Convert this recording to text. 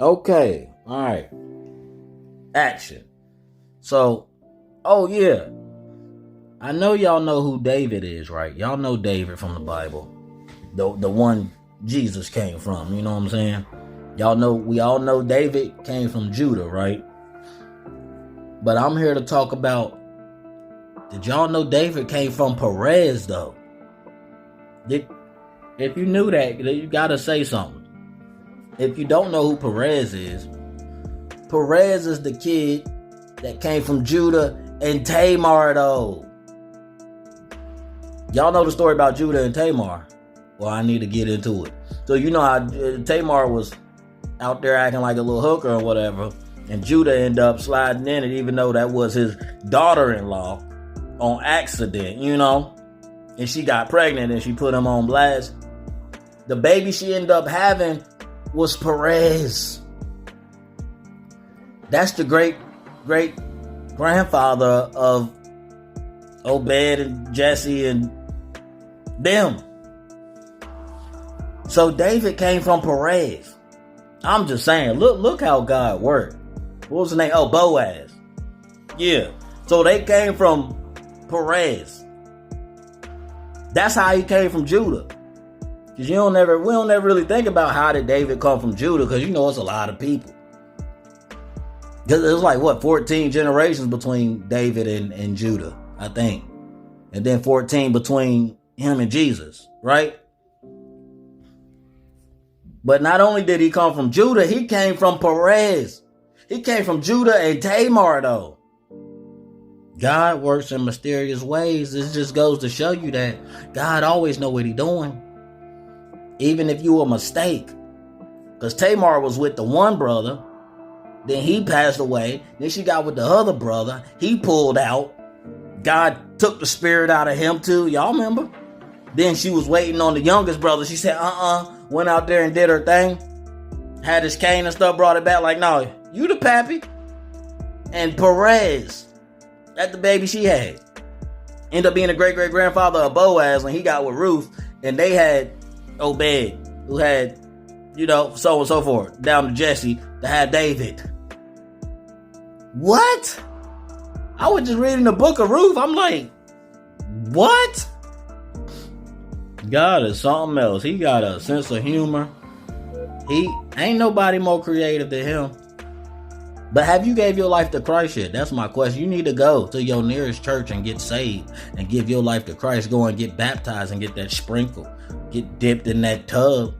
Okay. All right. Action. So, oh yeah. I know y'all know who David is, right? Y'all know David from the Bible. The one Jesus came from, you know what I'm saying? We all know David came from Judah, right? But I'm here to talk about, did y'all know David came from Perez though? If you knew that, you gotta say something. If you don't know who Perez is the kid that came from Judah and Tamar though. Y'all know the story about Judah and Tamar. Well, I need to get into it. So you know how Tamar was out there acting like a little hooker or whatever, and Judah ended up sliding in it, even though that was his daughter-in-law, on accident, you know? And she got pregnant and she put him on blast. The baby she ended up having was Perez. That's the great grandfather of Obed and Jesse and them. So David came from Perez. I'm just saying, look how God worked. What was the name? Oh, Boaz. Yeah. So they came from Perez. That's how he came from Judah. Because we don't never really think about how did David come from Judah, because it's a lot of people. Because it was like, 14 generations between David and Judah, I think. And then 14 between him and Jesus, right? But not only did he come from Judah, he came from Perez. He came from Judah and Tamar, though. God works in mysterious ways. This just goes to show you that God always know what he's doing. Even if you a mistake. Because Tamar was with the one brother. Then he passed away. Then she got with the other brother. He pulled out. God took the spirit out of him too. Y'all remember? Then she was waiting on the youngest brother. She said, went out there and did her thing. Had his cane and stuff, brought it back. Like, no, you the pappy. And Perez, that's the baby she had. Ended up being a great-great-grandfather of Boaz when he got with Ruth. And they had Obed, who had, so on and so forth. Down to Jesse, to have David. What? I was just reading the book of Ruth. I'm like, what? God is something else. He got a sense of humor. He ain't nobody more creative than him. But have you gave your life to Christ yet? That's my question. You need to go to your nearest church and get saved and give your life to Christ. Go and get baptized and get that sprinkle. Get dipped in that tub.